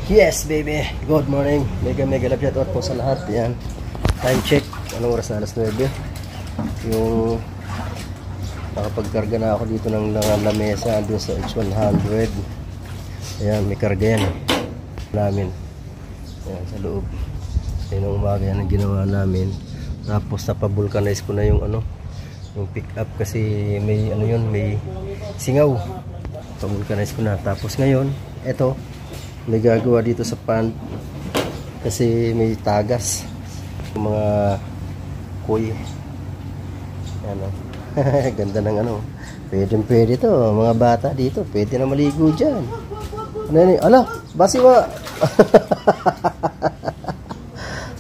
Yes, baby. Good morning. Mega love shout out po sa lahat. Yan. Time check. Anong oras na? Alas 9. Yung nakapagkarga na ako dito ng lamesa doon sa H100. Ayan, may karga yan namin. Ayan, sa loob. Ayan, umaga yan ang ginawa namin. Tapos napabulkanize ko na yung yung pick up kasi may may singaw. Pabulkanize ko na. Tapos ngayon, eto, may gagawa dito sa pan kasi may tagas yung mga kuy. Ano, ganda ng pwede to, mga bata dito pwede na maligo dyan. Ala, basi wa.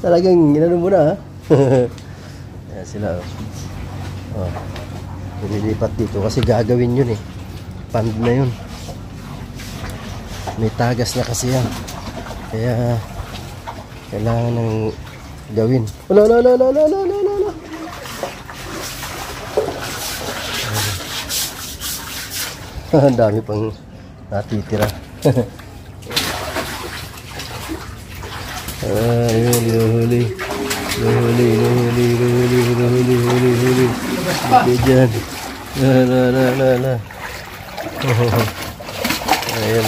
Talagang ginano mo na, ha. Ayan sila, nililipat dito kasi gagawin yun pan na yun. May tagas na kasi yan. Kaya kailangan ng gawin. Ala. Ang dami pang natitira. Huli. Okay, dyan. La. Ayan.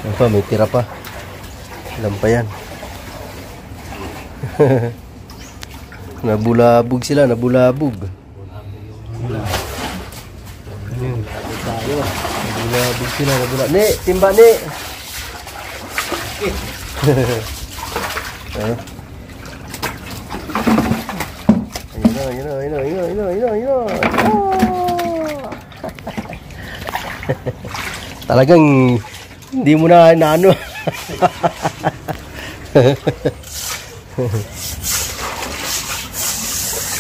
Ano pa, may tira pa. Alam pa yan. Nabulabog sila, nabulabog. Nabulabog sila, nabulabog. Ne, timba ne. Ayun. Talagang hindi mo na inaano.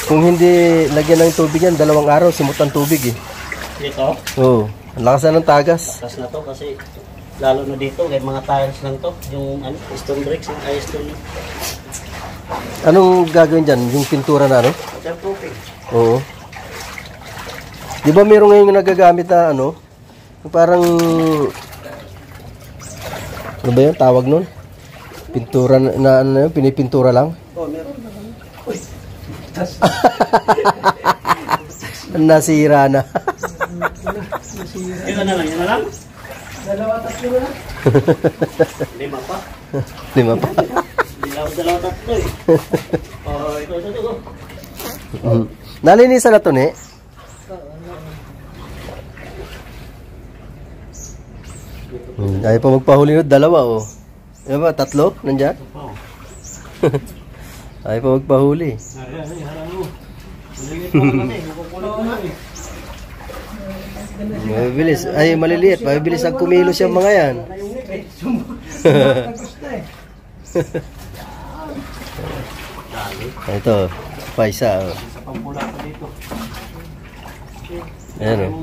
Kung hindi lagyan ng tubig yan, 2 araw simutan tubig Dito? Oo. Ang lakas na ng tagas. Tagas na to kasi lalo na dito, may mga tiles lang to. Yung stone bricks, yung stone. Anong gagawin dyan? Yung pintura na Waterproofing. Oo. Di ba meron ngayon nagagamit na yung parang ano ba yun? Tawag nun? Pintura na pinipintura lang? Oo, meron. Uy! Nasira na. Yun na lang. 2, 3 na lang. 5 pa. 5 pa. 2, 3 Oh, ito. Nalinisan na to, ne? Ayaw pa magpahuli nun, 2 Ano ba, 3? Nandyan? Ayaw pa magpahuli. Mabilis. Ay, maliliit. Mabilis ang kumilos yung mga yan. Ito, paisa. Sa pampula pa dito. Ayan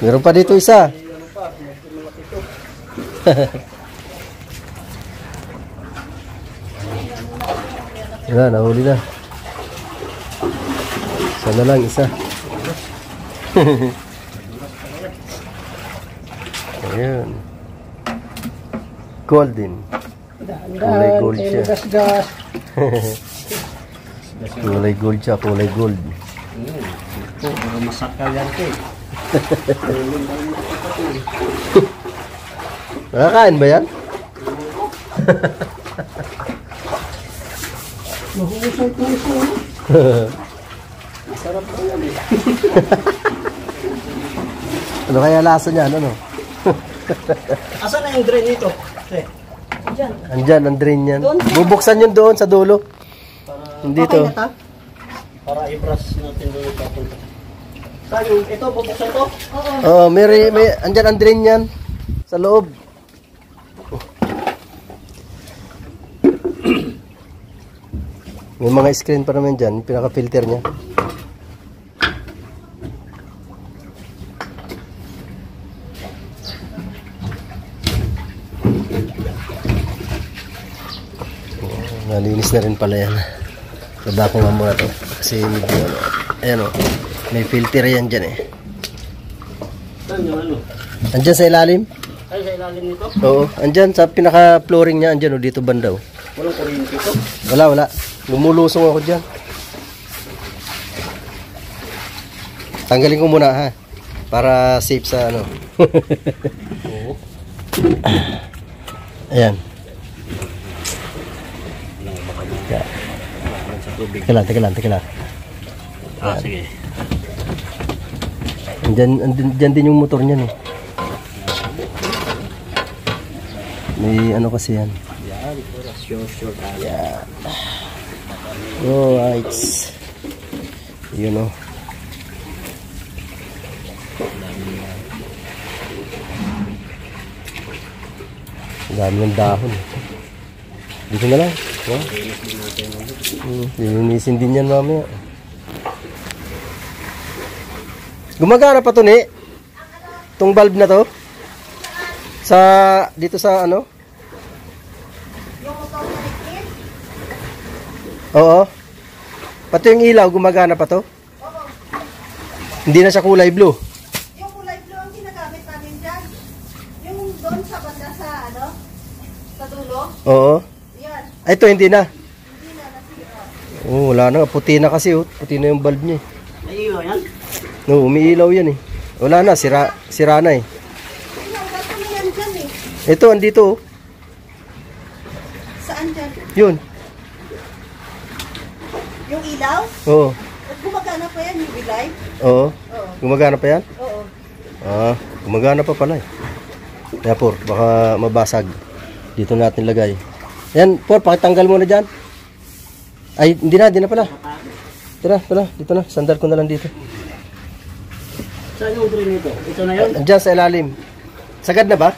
Meron pa dito isa. Yan, nahuli na. Sana lang isa. Ayan. Golden. Kulay gold siya. Kulay gold siya, kulay gold. Ito, para masakal yan ito Nakakain ba yan? Mahusay-puso. Sarap po yan Ano kaya lasa niyan? Asan na yung drain nito? Andyan, ang drain yan. Bubuksan yun doon sa dulo. Dito. Para i-brush natin doon papunta. Saan ito? Bubuksan to? Oo, may andyan ang drain yan. Sa loob. May mga screen pa naman dyan. Pinaka-filter niya. Nalinis na rin pala yan. Baba ko nga muna to. Kasi medyo ayan May filter yan dyan eh. Saan yung ano? Andyan sa ilalim? Ay, sa ilalim nito? Oo, andyan sa pinaka-flooring niya, andyan o dito banda o. Walang kuryente ito? Wala. Lumulusong ako dyan. Tanggalin ko muna ha. Para safe sa ano. Oo. Ayan. Sa tubig. Teka lang. Ah, sige. Andyan din yung motor niyan eh. May ano kasi yan. Yan, pura sure tayo. Yeah. Alright. You know. Dami ng dahon. Dito na lang. Oh. Lilinisin din yan mamaya. Gumagana pa to ni? Itong bulb na to? Sa, dito sa ano? Oo. Pati yung ilaw, gumagana pa to? Oo. Hindi na siya kulay blue. Yung kulay blue ang ginagamit namin dyan. Yung doon sa banda sa ano? Sa dulo. Oo. Yan. Ay, ito hindi na. Hindi na nasira. Oh, wala na. Puti na kasi. Oh. Puti na yung bulb niya. May ilaw yan? No, umiilaw yan eh. Wala na. Sira na eh. Tinanggal ko na yan dyan eh. Ito, andito oh. Saan dyan? Yun. Yung ilaw? Oo. Gumagana pa yan yung bilay? Oo. Oo. Gumagana pa yan? Oo. Ah, gumagana pa pala eh. Kaya por, baka mabasag. Dito natin lagay. Yan, por, pakitanggal mo na dyan. Ay, hindi na pala. Tara, dito na. Sandal ko na lang dito. Saan yung drain nito? Ito na yun? Diyan sa ilalim. Sagad na ba?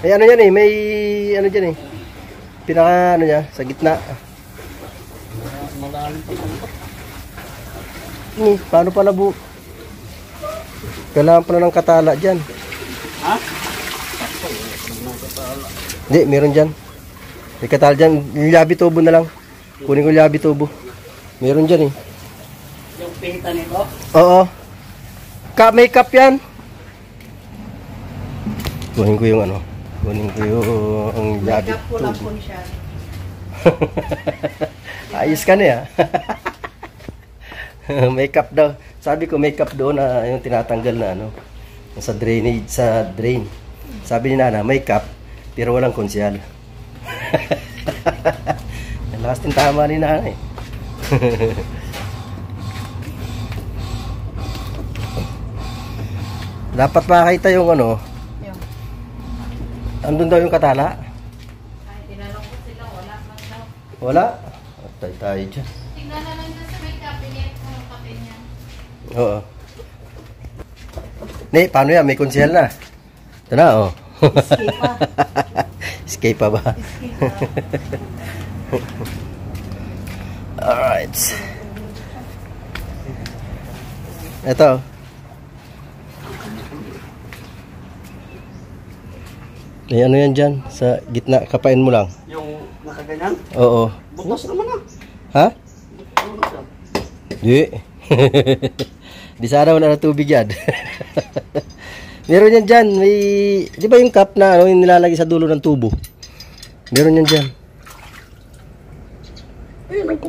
May ano yan eh, may ano dyan eh. Pinaka ano niya, sa gitna. Malalim pa ito. Paano pala bu? Kailangan pala ng katala dyan. Ha? Hindi, meron dyan. May katala dyan. Liabi tubo na lang. Kunin ko liabi tubo. Meron dyan eh. Yung pihita nito? Oo. May cup yan. Kunin ko yung ano. Kunin ko yung liabi Makeup ko lang tubo. po siya. Ayos ka na ya. Makeup daw. Sabi ko makeup doon na yung tinatanggal na ano. Sa drainage, sa drain. Sabi ni Nana, makeup pero walang konsyal. Ang lakas din tama ni Nana eh. Dapat makita yung ano. Yung. Andun daw yung katala. Ay, tinanong ko sila, wala man daw. Wala. Atay tayo dyan. Tingnan na lang dyan sa may cabinet, ang kape niya. Oo. Ne, paano yan? May konsyal na. Ito na, oh. Escape pa. Escape pa ba? Escape pa. Alright. Ito. May ano yan dyan? Sa gitna, kapain mo lang. Yung nakaganyan? Oo. Butas naman ah. Ha? Ano na siya? Di. Di sana wala na tubig yan. Meron yan dyan. May, di ba yung cup na ano, yung nilalagay sa dulo ng tubo? Meron yan dyan.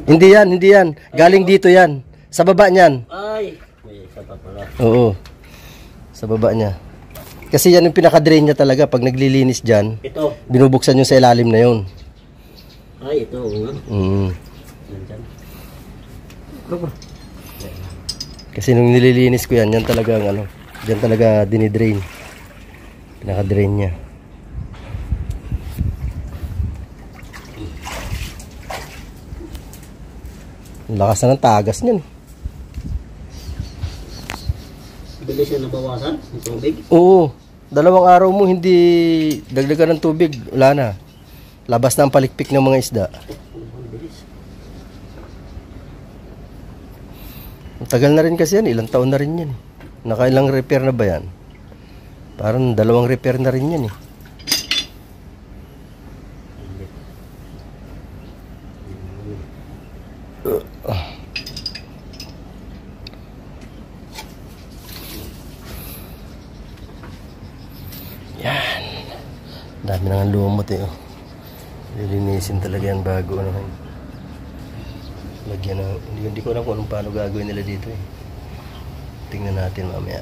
Hindi yan. Galing dito yan. Sa baba niyan. Ay. May isa pa pala. Oo. Sa baba niya. Kasi yan yung pinaka-drain niya talaga. Pag naglilinis dyan, Ito. binubuksan yung sa ilalim na yun. Ay, ito. Nandyan. Kasi nung nililinis ko yan, yan talaga ang ano, yan talaga dinidrain. Pinaka-drain niya. Ang lakas na ng tagas niyan. Bilis siya nabawasan ng tubig. Oo. 2 araw mo hindi dagdagan ng tubig, wala na. Labas na ang palikpik ng mga isda. Bilis. Ang tagal na rin kasi yan, ilang taon na rin yan. Nakailang repair na ba yan? Parang 2 repair na rin yan eh. Dami nang lumot eh. Oh. Lilinisin talaga yan bago ano. Lagyan ng, hindi ko alam kung anong paano gagawin nila dito eh. Tingnan natin mamaya.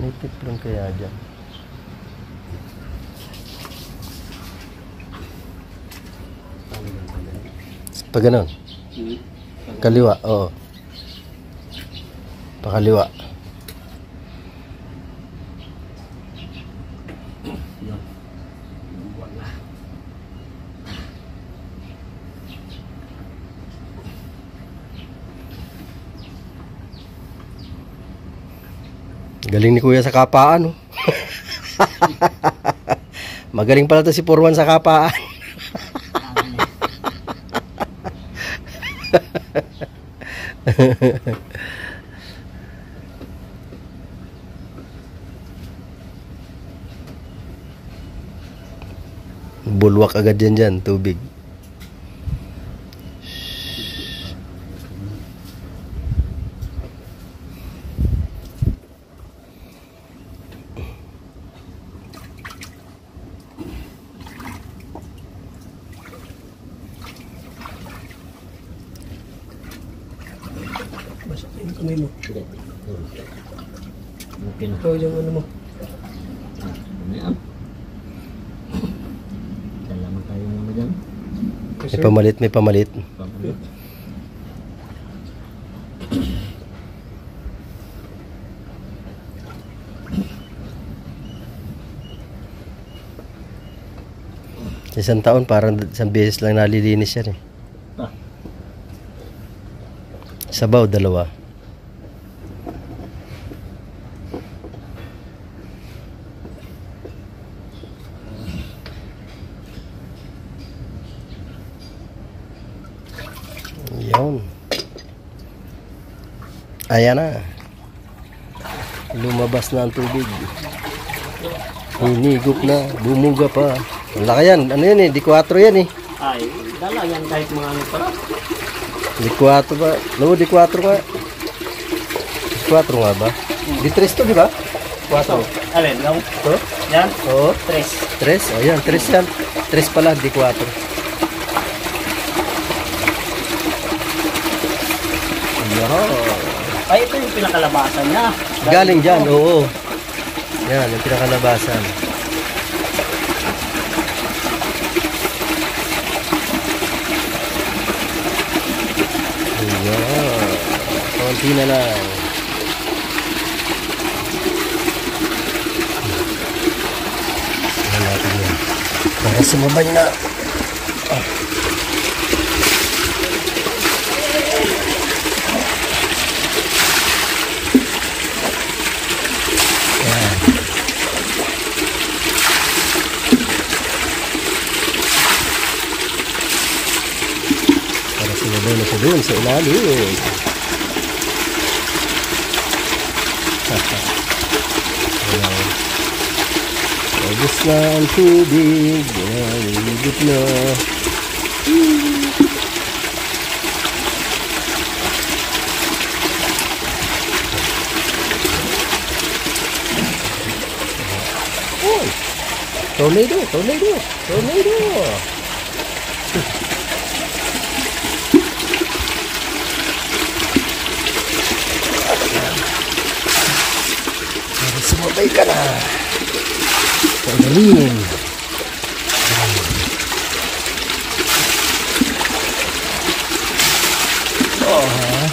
May tip lang kaya dyan. Pag ganun. Kaliwa, oo. Pakaliwa. Galing ni Kuya sa kapaan, oh. Magaling pala to si Purwan sa kapaan. Bulwak agad dyan, tubig. Basta yung kamay mo. Hindi. Okay na. Ikaw yung ano mo. Ayan. Salamat tayo muna dyan. May pamalit, may pamalit. Pamalit. Isang taon, parang isang beses lang nalilinis yan eh. Ah. Sabaw, 2. Yun. Ayan na. Lumabas na ang tubig. Hinigop na. Bumuga pa. Ang laki yan. Ano yan eh? D4 yan eh. Ay, dala yan kahit mga ano para. D4 ba? No, D4 nga. D4 nga ba? D3 to, di ba? 4. Alin, lang? To? Yan? Oo. 3. 3? O yan, 3 yan. 3 pala, D4. Yan. Ay, ito yung pinakalabasan niya. Galing dyan, oo. Yan, yung pinakalabasan. Ayan. Konti na lang. Ayan natin yan. Para sumabay na. Sinabay na siya doon sa ilalim. Ubus na ang tubig. Nalilibot na. Oh! Tornado! Tornado! Tornado! Sumabay ka na. Pagaling. Oh, ha?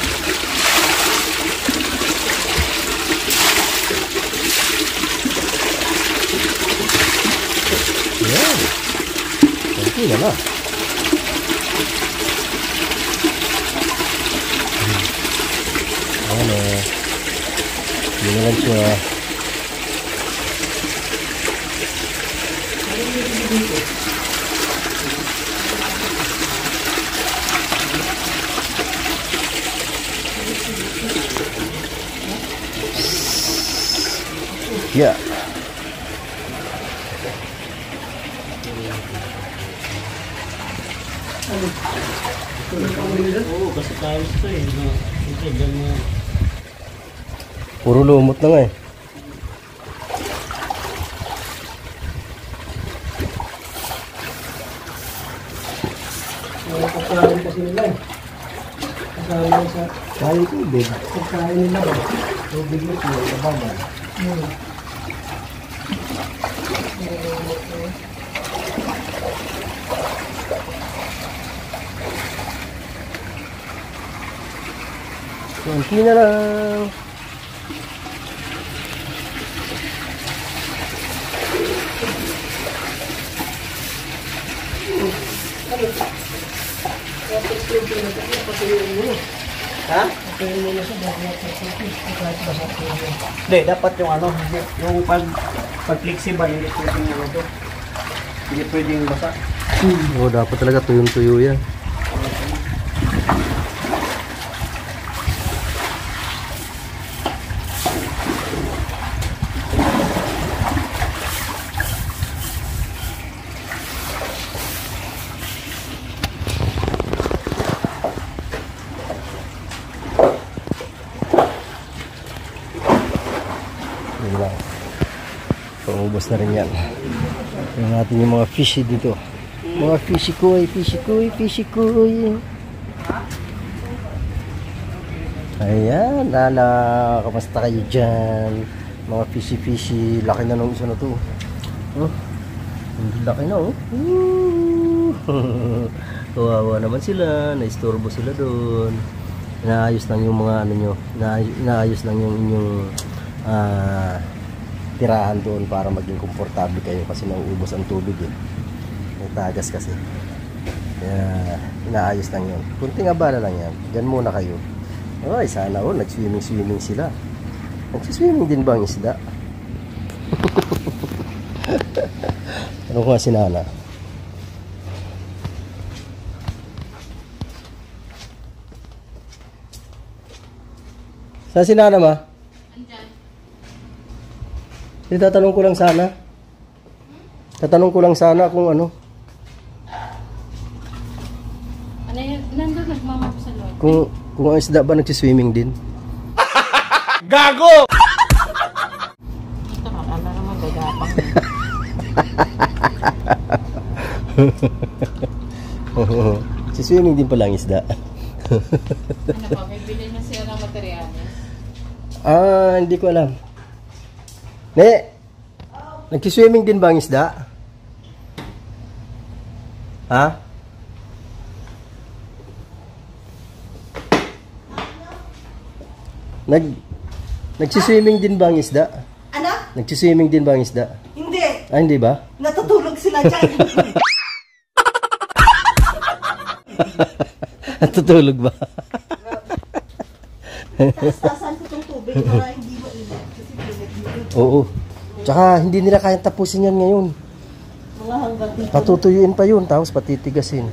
Yan. Kunti na na. Ano? Hindi na lang siya. Yeah. Oo, kasi tiles to eh. No? Ito, dyan mo. Puro lumot na nga eh. Pagkain kasi nila eh. Kasama sa Kaya tubig. pagkain nila ba? Tubig nito, kababan. Konti na lang. Ha? Hindi, dapat yung ano, yung pag flexible, hindi pwedeng ano to. Hindi pwedeng basa. Oo, dapat talaga tuyong-tuyo yan. Yun lang. Paubos na rin yan. Yung natin yung mga fishy dito. Mga fishy koy, fishy koy, fishy koy. Ayan, lala, kamusta kayo dyan? Mga fishy. Laki na nung isa na to. Oh, hindi laki na oh. Kawawa naman sila, naistorbo sila doon. Inaayos lang yung mga ano nyo, inaayos lang yung inyong tirahan doon para maging komportable kayo kasi nauubos ang tubig eh. May tagas kasi. Kaya inaayos lang yun. Kunting abala lang yan. Diyan muna kayo. Ay, sana oh, nag-swimming sila. Nag-swimming din ba ang isda? Ano ko nga si Nana? Saan si Nana ma? Andyan. Tatanong ko lang sana. Tatanong ko lang sana kung ano. Ano yun? Nandun nagmamap sa loob. Kung ang isda ba nagsiswimming din? Gago! Ito ka, ano naman gagapang. Siswimming din pala ang isda. Ano ba, may bilhin na siya ng materyales. Hindi ko alam. Ne, nagsiswimming din ba ang isda? Ha? Nagsiswimming din ba ang isda? Ano? Nagsiswimming din ba ang isda? Hindi. Hindi ba? Natutulog sila dyan. Natutulog ba? Taas-taasan ko itong tubig para hindi mainit. Kasi pilit dito. Oo. Tsaka hindi nila kayang tapusin yan ngayon. Mga hanggang dito. Patutuyuin pa yun, tapos patitigasin.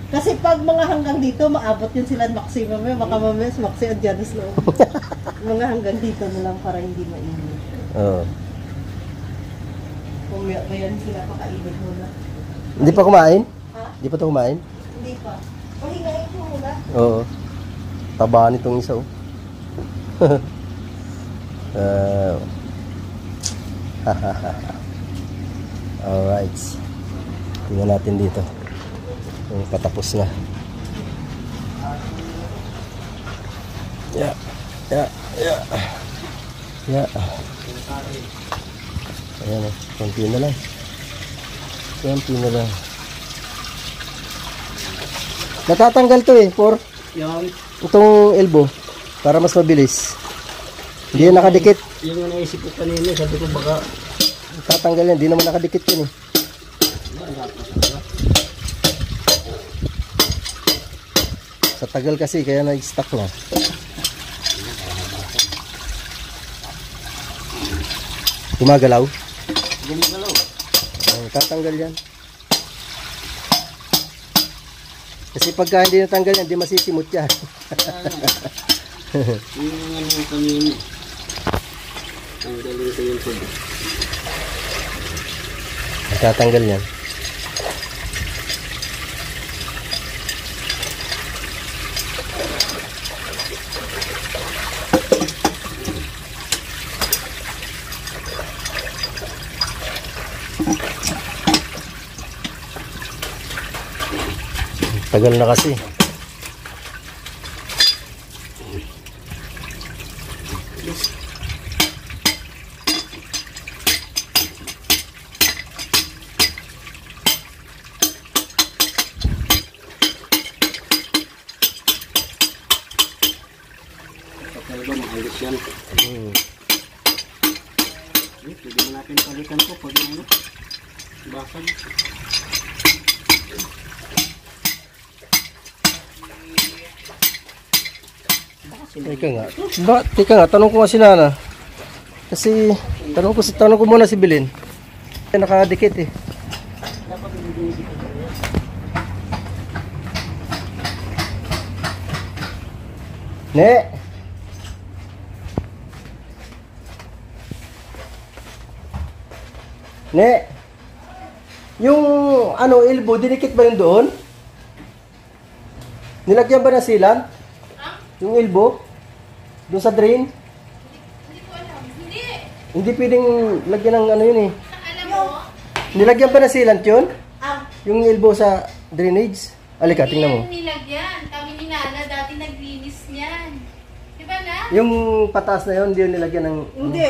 Kasi pag mga hanggang dito, maabot yun sila maximum. Baka mamaya maxi at dyan sa loob. Mga hanggang dito na lang para hindi mainit. Oo. Kung mayan sila pakainit muna. Hindi pa kumain? Ha? Hindi pa ito kumain? Hindi pa. Pahingain ko muna. Oo. Taba nitong isa oh. Alright. Tingnan natin dito. Yung patapos na. Yeah. Ayan o. Konti na lang. Natatanggal to eh. For Yung, itong elbow. Para mas mabilis. Hindi yan nakadikit. yung naisip ko kanina, sabi ko baka Tatanggal yan. Hindi naman nakadikit yun eh. Sa tagal kasi kaya na-stuck na. Gumagalaw. gumagalaw. Tatanggal yan. Kasi pagka hindi natanggal yan, hindi masisimot yan. Yung ano yung kanina. Ang galing ko yung tubig. Tatanggal yan. Tagal na kasi. Talaga maayos yan. Pwede mo natin palitan po pag ano, basag. Teka nga, tanong ko nga si Nana. Kasi, tanong ko muna si Bilin. Nakadikit eh. Ne! Ne! Yung ano, elbow, dinikit ba yun doon? Nilagyan ba ng sealant? Yung elbow? Doon sa drain? Hindi ko alam. Hindi. Hindi pwedeng lagyan ng ano yun eh. Alam mo? Nilagyan ba ng sealant yun? Ah, Yung elbow sa drainage? Alika, tingnan mo. Hindi nilagyan. Kami ni Nana dati naglinis niyan. Di ba na? Yung pataas na yun, hindi yun nilagyan ng... hindi.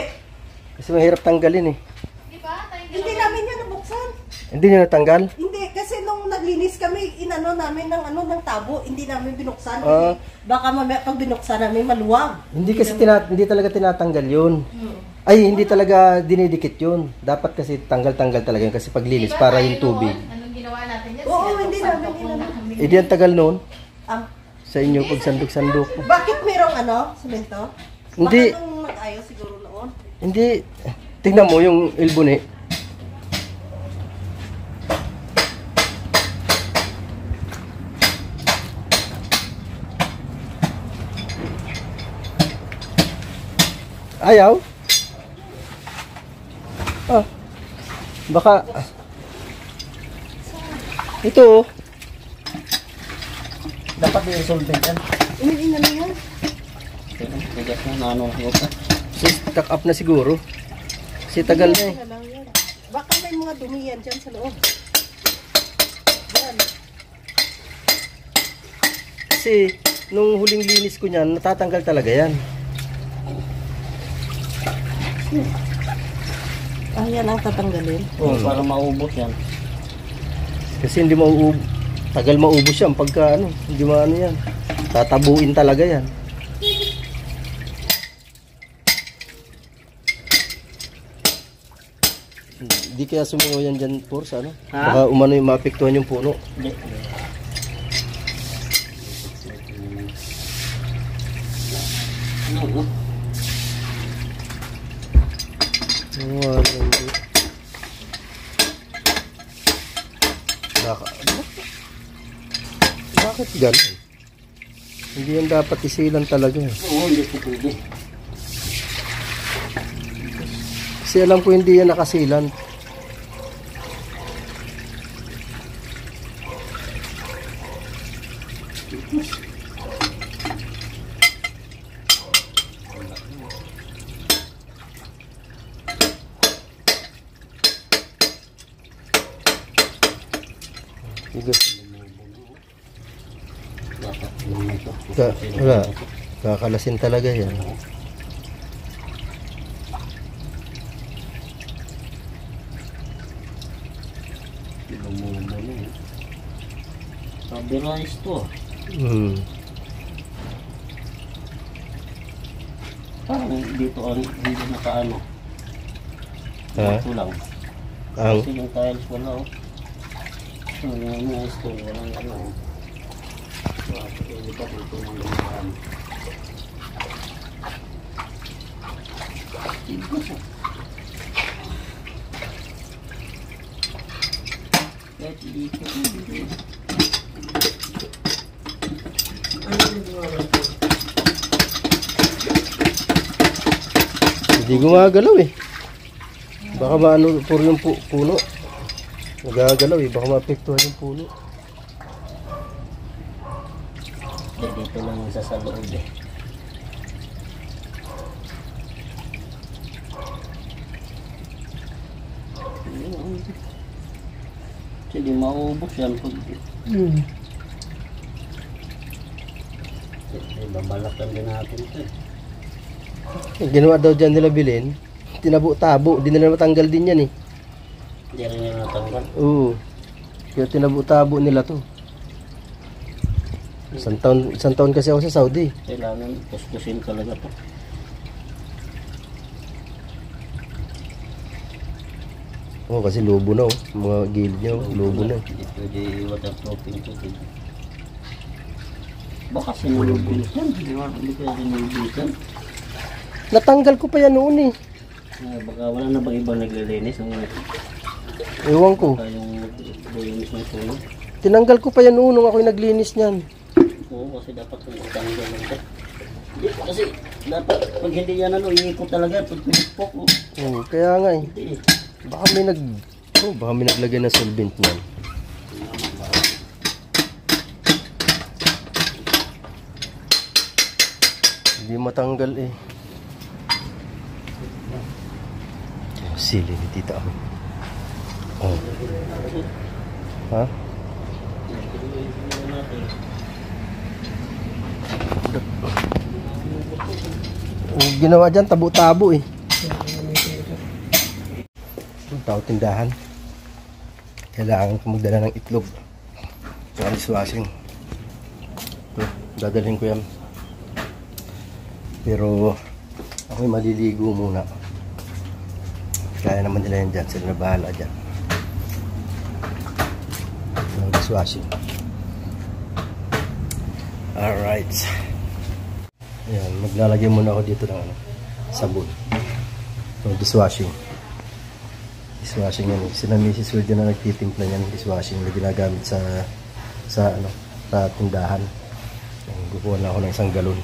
Kasi mahirap tanggalin eh. Di ba? Tayong Hindi dalawa. namin yan nabuksan. Hindi nyo natanggal? Hindi, kasi nung naglinis kami, inano namin ng tabo, hindi namin binuksan. Ah. Baka mamaya pag binuksan namin, maluwag. Hindi kasi hindi talaga tinatanggal yun. Ay, hindi talaga dinidikit yun. Dapat kasi tanggal-tanggal talaga yun kasi paglinis Di ba para tayo yung tubig. noon, anong ginawa natin yan? Oo, Sinasaksak hindi ko namin po ginano. namin. Eh di ang tagal noon Ah, sa inyo pag sandok-sandok. bakit merong semento? Hindi. Baka nung nag-ayos siguro noon. Hindi. Tingnan mo yung elbow ni. Ayaw? Ah. Baka ito oh. Dapat i-resolve yan. Inano yan? Tigas na ano ko pa. Stuck up na siguro. Kasi tagal na eh. Ano lang yan. Baka may mga dumi yan dyan sa loob. Yan. Kasi nung huling linis ko niyan, natatanggal talaga yan. Ah, yan ang tatanggalin. Para maubos yan. Kasi hindi tagal maubos yan pagka ano, hindi maano yan. Tatabuin talaga yan. Hindi kaya sumungo yan dyan, Force, ano? Ha? Baka umano yung maapektuhan yung puno. Hindi. Ano? Bakit ganun? Hindi yan dapat isilan talaga. Oo, hindi ko pwede. Kasi alam ko hindi yan nakasilan. Wala. Kakalasin talaga yan. Sabi rice to. Parang dito hindi nakaano. Ha? Ito lang. Ang Kasi yung tiles wala oh. Yung mga stone walang ano oh. Hindi pa dito ng lumayan. Kahit dito. hindi gumagalaw eh. Baka maano puro yung puno. Nagagalaw eh. Baka maapektuhan yung puno. Dito lang yung sa loob eh. Kasi di maubos yan pag Babalakan din natin ito. Yung ginawa daw dyan nila bilhin, tinabo-tabo, di nila matanggal din yan eh. Hindi rin nila natanggal. Oo. Kaya tinabo-tabo nila to. Isang taon kasi ako sa Saudi. Kailangan kuskusin talaga to. Oo, kasi lobo na oh. Mga gilid niya oh, lobo na. Hindi pwede waterproofing to. Baka sinulubos yan. Hindi kaya sinulubos yan. Natanggal ko pa yan noon eh. Baka wala na bang ibang naglilinis? Ewan ko. Baka yung naglilinis ng sunog. Tinanggal ko pa yan noon nung ako'y naglinis niyan. Oo, kasi dapat yung tanggal lang ito. Hindi, kasi dapat pag hindi yan iikot talaga. Pag pinipok, Oo, kaya nga eh. hindi eh. Baka may naglagay ng solvent niyan. Hindi matanggal eh. Sili ni tita ako. Oh. Ha? Ang ginawa dyan, tabo-tabo eh. Ang tao tindahan. Kailangan ko magdala ng itlog. Tsaka dishwashing. Ito, dadalhin ko yan. Pero ako'y maliligo muna. Kaya naman nila yan dyan. Sila na bahala dyan. Ng dishwashing. Alright. Ayan, maglalagay muna ako dito ng sabon. Ng dishwashing. Dishwashing yan. Sina Mrs. Word na nagtitimpla yan. Dishwashing na ginagamit sa tindahan. Gukuha na ako ng isang galon.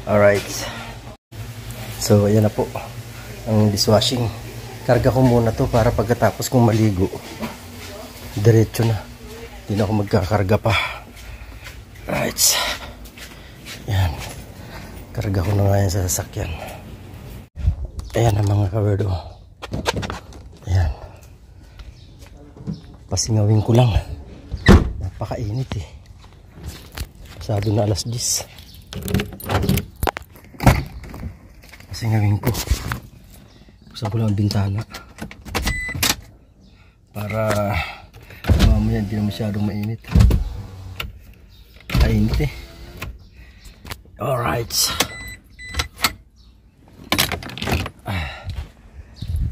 Alright. So, ayan na po. Ang dishwashing. Karga ko muna to para pagkatapos kong maligo. Diretso na. Hindi na ako magkakarga pa. Alright. Ayan. Karga ko na nga yan sa sasakyan. Ayan ang mga kawerdo. Ayan. Pasingawin ko lang. Napakainit eh. Sabi na alas 10. Pasingawin ko. Buksan ko lang ang bintana. Para mamaya hindi na masyadong mainit. Mainit eh. Alright.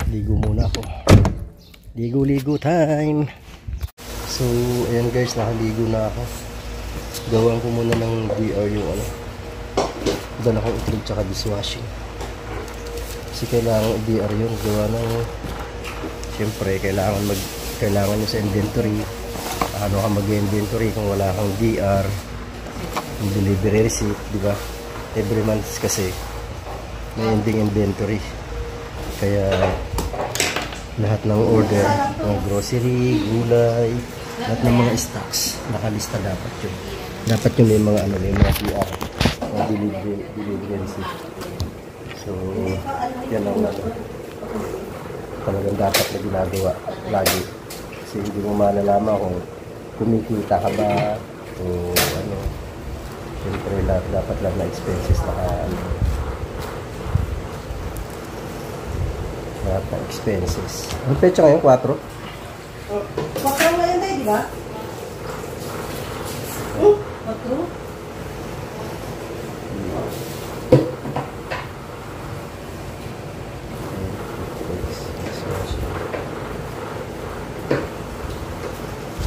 Ligo muna ako. Ligo time. So, ayan guys, nakaligo na ako. Gawan ko muna ng DR yung dala kong itlog tsaka dishwashing. Kasi kailangan DR yun. Gawa ng, siyempre, kailangan nyo sa inventory. Ano ka mag-inventory kung wala kang DR, yung delivery receipt, di ba? Every month kasi may ending inventory. Kaya lahat ng order, mga grocery, gulay, lahat ng mga stocks, nakalista dapat yun. Dapat yun may mga may mga PR, mga delivery receipt. So, yan ang talagang dapat na ginagawa lagi. Kasi hindi mo malalaman kung kumikita ka ba o siyempre dapat lang na expenses lahat na expenses. Ang pecha ngayon? 4? 4 ngayon tayo, di ba? 4?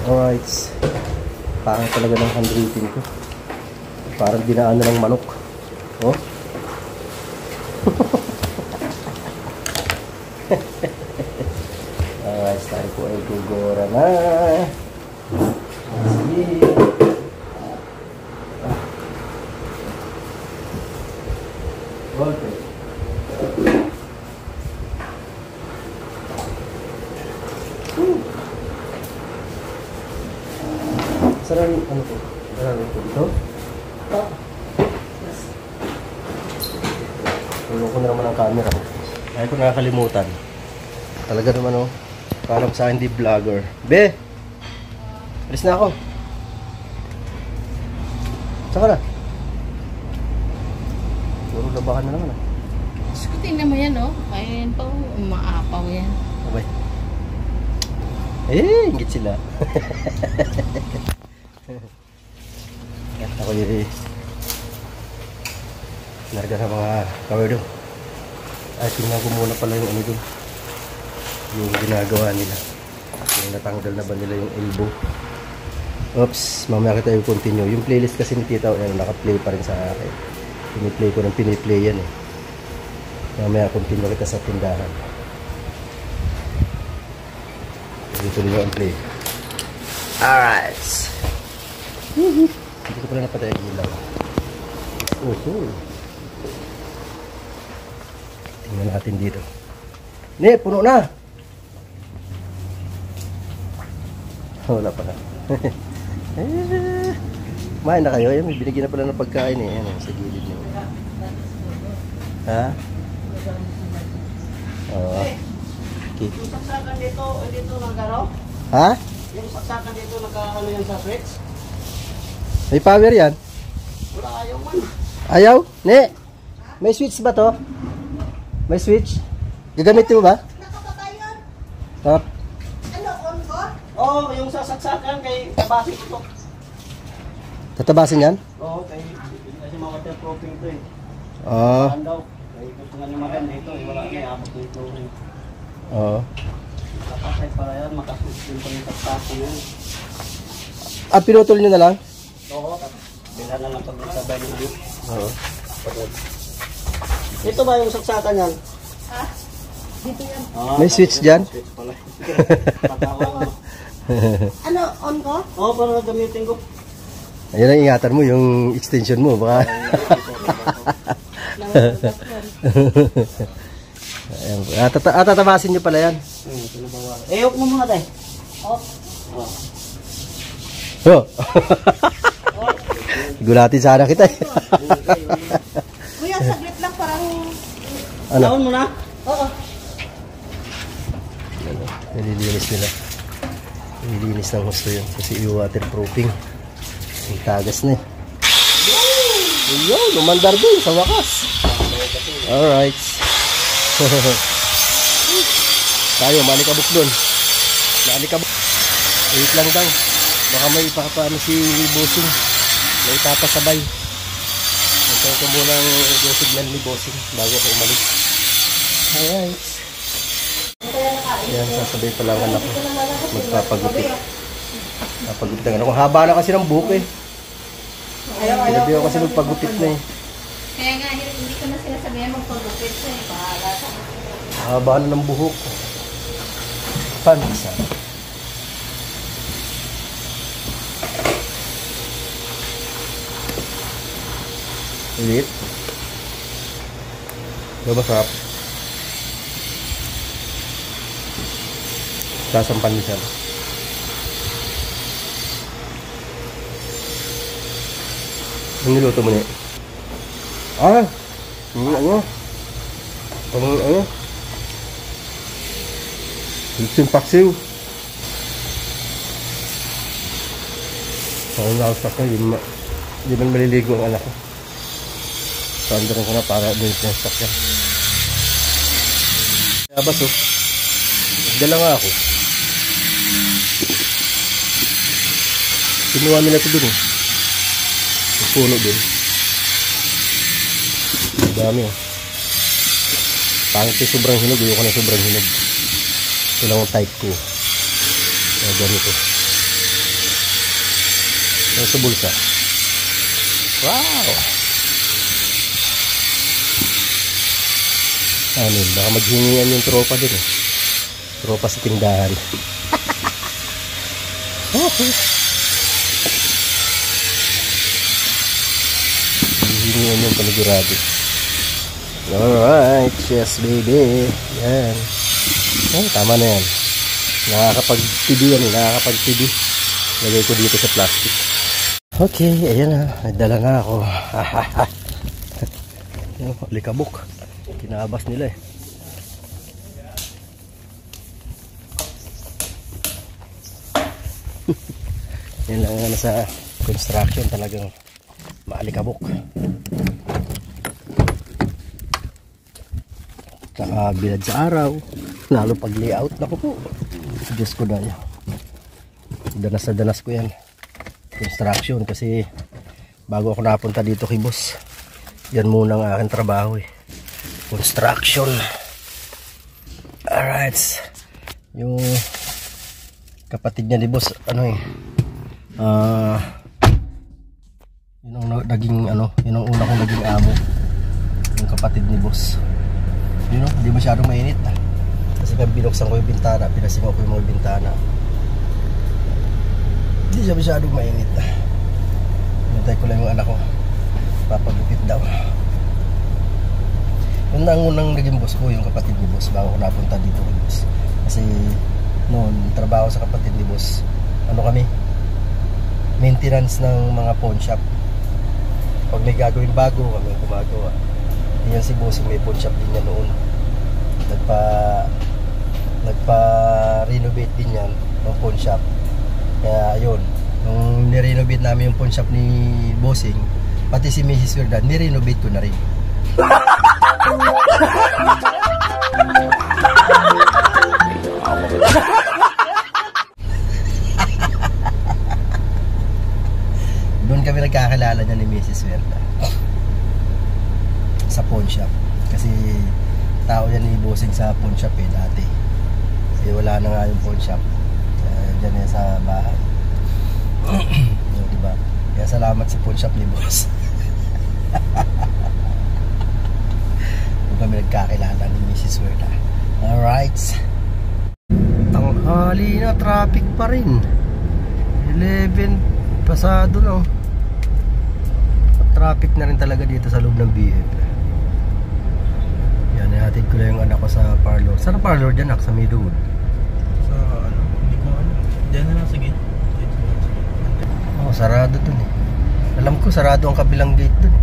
Alright. Parang talaga ng handwritten ko. Parang dinaan na ng manok. Oh. Alright, tayo po ay gugora na. Sige. Okay. Sarang ano po? Sarang po ito? Tulong ko na naman ang camera ko. Ayaw ko nakakalimutan. Talaga naman parang sa akin di vlogger. Be! Alis na ako. Saan ka na? Puro labakan na naman. Tingnan mo yan, oh. Ayun pa, umaapaw yan. Okay. Eh, ingit sila. Ako yung narga sa mga kawerdo. Ay, tingnan ko muna pala yung ano dun. Yung ginagawa nila. Yung natanggal na ba nila yung elbow. Oops, mamaya kita yung continue. Yung playlist kasi ni Tita, naka-play pa rin sa akin. Piniplay ko ng piniplay yan eh. Mamaya continue kita sa tindahan. Dito nila ang play. Alright. Hindi ko pala napatay ang ilaw. Tingnan natin dito. Ne, puno na. Wala pa na. Kumain na kayo. May binigyan na pala ng pagkain eh. Ayan, sa gilid niyo. Ha? Oo. Okay. Yung saksakan dito nagkaraw? Ha? Yung saksakan dito nagkakano yan sa switch? May power yan? Wala, ayaw man. Ayaw? Ne? May switch ba to? May switch? Gagamitin mo ba? Nakapatay yun. Tap. Ano, on ko? Oo, yung sasaksakan kay tabasin ito. Tatabasin yan? Oo, kay kasi ma-waterproofing ito eh. Oo. Saan daw? Kaya gusto nga lumagan dito, wala na abot dito. Oo. Kapasay para yan, makasustin pa yung saksakan yan. Ah, pinutol nyo na lang? Oo, bila na lang pag-sabay ng dito. Oo. Ito ba yung saksakan yan? Ha? Dito yan. Ah, May switch dyan? Switch pala. Pagkawal mo. Ano, on ko? Oo, para gamitin ko. Ayun ang ingatan mo, yung extension mo. Baka... Ayan. Tatabasin nyo pala yan. Pinabawal. Huk mo muna tayo. Off. Oh. Gulatin sana kita eh. Kuya, saglit lang parang... Ano? Taon mo na. Oo. Nililinis nila. Nililinis ng gusto yun. Kasi i-waterproofing. Ang tagas na eh. Ayun, lumandar din sa wakas. Alright. Tayo, malikabok doon. Malikabok. Wait lang daw. Baka may ipakapaano si Bossing. May ipapasabay. Hintay ko muna ang signal ni Bossing bago ako umalis. Alright. Yan, sasabay pa lang anak ko. Magpapagupit. Papagupit ang anak ko. Haba na kasi ng buhok eh. Sinabi ako kasi magpagupit na eh. Kaya nga, hindi ko na sinasabihan magpagupit siya eh. Bahala sa Haba na ng buhok. Panisa. Ulit. Masarap. Sasampan niya siya. Ang niluto mo niya. Ano? Ano? Lutsin paksiw. Ako na-outstak na, di man maliligo ang anak ko. Sandaran ko na para doon sa sakyan. Abas oh. Nagdala nga ako. Kinuha nila ito doon oh. Ang puno doon. Ang dami oh. Pangit yung sobrang hinog. Ayoko na sobrang hinog. Ito lang ang type ko. Kaya ganito. Ito sa bulsa. Wow! Ano, baka maghingian yung tropa din eh. Tropa sa tindahan. Hingian yung panigurado. Alright, yes baby. Yan. Yan, tama na yan. Nakakapag-tibi yan eh, nakakapag-tibi. Lagay ko dito sa plastic. Okay, ayan na. Nagdala na ako. Likabok. Kinabas nila eh. Yan lang nga sa construction, talagang maalikabok. nakakabilad sa araw, lalo pag layout. Naku po, Diyos ko dahil danas na danas ko yan construction, kasi bago ako napunta dito kay boss, yan muna ang aking trabaho construction. Alright, yung kapatid niya ni boss, yun ang naging yun ang una kong naging amo, yung kapatid ni boss. Yun know, hindi masyadong mainit kasi kaya binuksan ko yung bintana, pinasingaw ko yung mga bintana, hindi siya masyadong mainit. Hintay ko lang yung anak ko, papagupit daw. Yun ang unang naging boss ko, yung kapatid ni boss, bago ko napunta dito kay boss. Kasi noon, trabaho sa kapatid ni boss, kami, maintenance ng mga pawn shop. Pag may gagawin bago, kami gumagawa. Yan si boss, may pawn shop din niya noon. Nagpa-renovate din yan ng pawn shop. Kaya yun, nung nirenovate namin yung pawn shop ni bossing, pati si Mrs. Verdad, nirenovate ko na rin. Doon kami nagkakilala niya ni Mrs. Verda sa pawn shop, kasi tao yan ni bossing sa pawn shop dati, kasi wala na nga yung pawn shop dyan sa bahay. Diba? Kaya salamat sa pawn shop ni boss. Kami nagkakilala ni Mrs. Verda. Alright, tanghali na, traffic pa rin, 11 pasado na. Traffic na rin talaga dito sa loob ng BF. Yan, ihatid ko lang yung anak ko sa parlor. Saan ang parlor dyan, sa Meadowwood? Sa hindi ko Diyan na lang, sige. Sarado dun Alam ko sarado ang kabilang gate dun.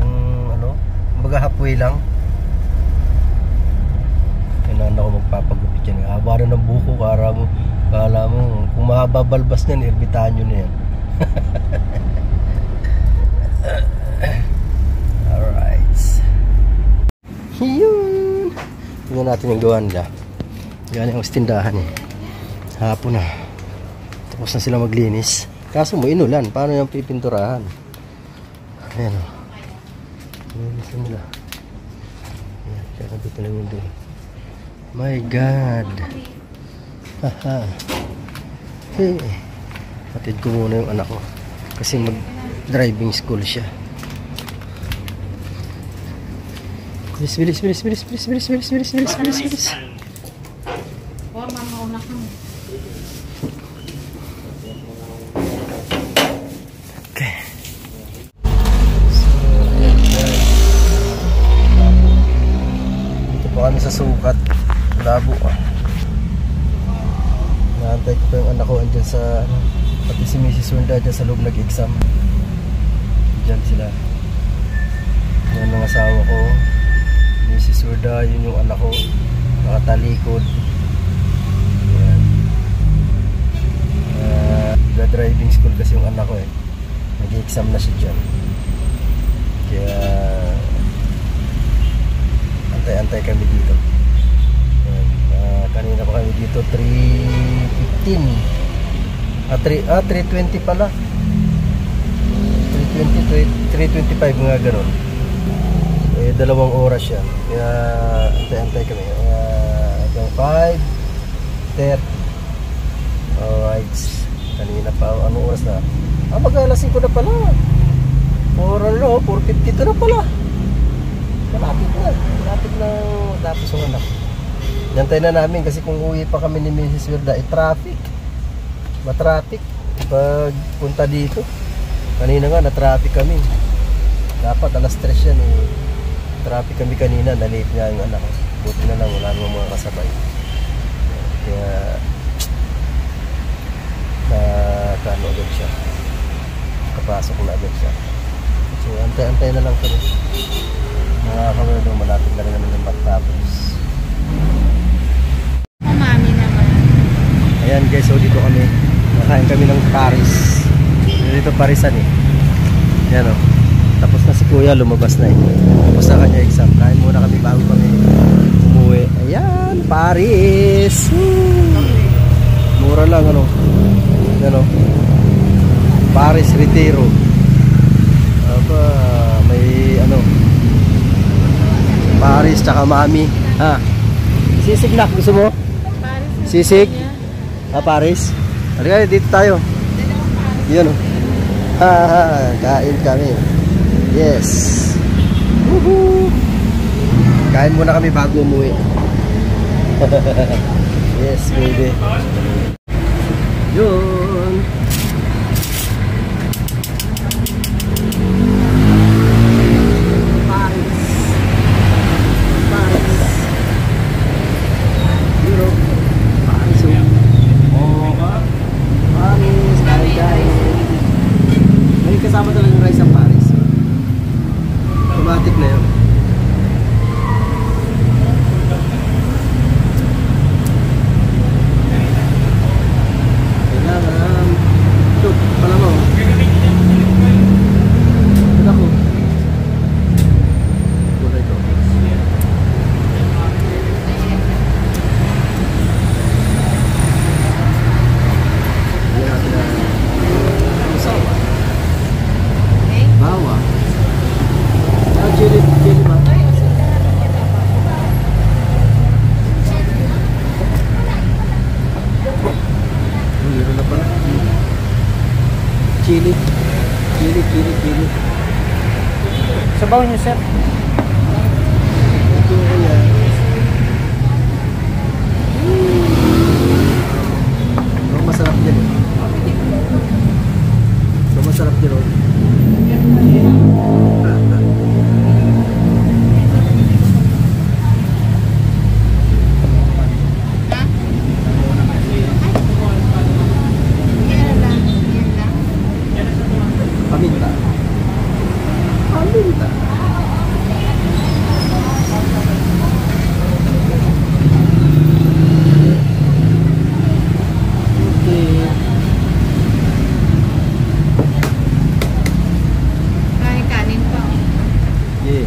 Yung kumbaga halfway lang. Kailangan ako magpapagupit yan. Haba na ng buko, kala mo kung mababalbas niyan, irbitahan nyo na yan. Alright, yun, tingnan natin yung gawan nila. Yan yung tindahan hapon na, tapos na sila maglinis, kaso mo inulan, paano yung pipinturahan? Ayan o, linis na nila. Ayan, kaya nandito lang yung doon. My God. Haha. Hey, patid ko muna yung anak ko kasi mag driving school siya. Bilis. Oh, mamauna ka. Okay. So, dito po kami sa sukat. Labo. Naantay ko pa yung anak ko andyan sa, pati si Mrs. Wanda dyan sa loob nag-exam. Dyan sila. Yan ang asawa ko, Mrs. Wanda, yun yung anak ko, nakatalikod. Yan. Driving school kasi yung anak ko nag-exam na siya dyan. Kaya antay-antay kami dito. Kanina pa kami dito 3:15. 3:20 pala. 3:25 nga ganun. Dalawang oras yan. Kaya antay-antay kami. Hanggang 5:30. Alright. Kanina pa. Anong oras na? Mag-alasin ko na pala. 4:52 na pala. Malapit na tapos ang anak. Nantay na namin kasi kung uwi pa kami ni Mrs. Verda, traffic. Matraffic pag punta dito. Kanina nga na-traffic kami. Dapat alas 3 yan Traffic kami kanina, na-late nga yung anak ko. Buti na lang, wala namang mga kasabay. Kaya nakano agad siya. Kapasok na agad siya. So antay-antay na lang kami. Mga kamero, malapit na rin naman yung matapos. Mami naman. Ayan guys, so dito kami. Nakain kami ng Paris. Dito Parisan Yan tapos na si kuya, lumabas na tapos na kanya exam. Kain muna kami bago kami umuwi. Paris. Mura lang ano. Ano? Paris Retiro. Aba, may ano. Paris tsaka Mami. Ha. Sisig na, gusto mo? Sisig? Paris. Halika, dito tayo. Yun oh. Kain kami. Yes. Woohoo. Kain muna kami bago umuwi. Yes, baby. Yun. Paris. Europe. Paris. Oh. Paris. Kain. May kasama talaga yung rice ang Paris. Automatic na yun. Chili. Sabaw niyo, sir. Ang masarap din eh. Ang masarap din oh. Paminta. Kanin pa. Yeah.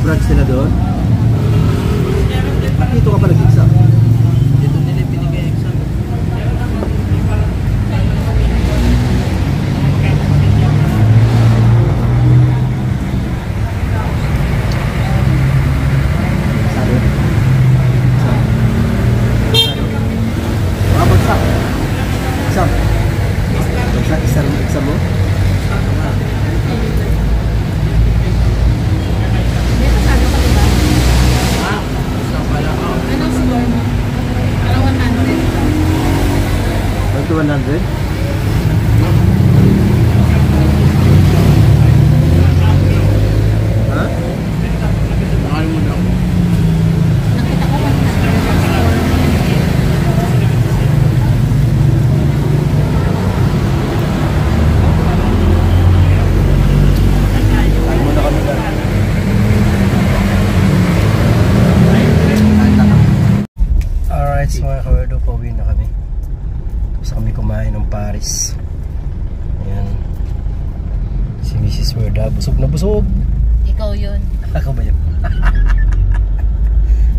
Branch nila doon? At dito ka pa nag-exam? Dito nila pinigay exam. Bagsak. Exam. Bagsak isang exam mo? Anong score mo? Parang 100. 100? Ha? Nakalimutan ako. Nakita ko 100. Kain muna kami lang. Alright, so mga kawerdo, pauwi na kami. Tapos kami kumain ng Paris. Ayan. Si Mrs. Werda, busog na busog. Ikaw yun. Ako ba yun?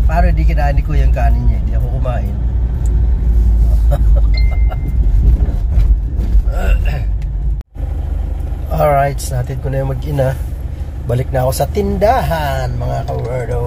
Para di kinaan ni Kuya yung kanin niya. Hindi ako kumain. Alright, natin ko na yung mag-ina. Balik na ako sa tindahan, mga kawerdo.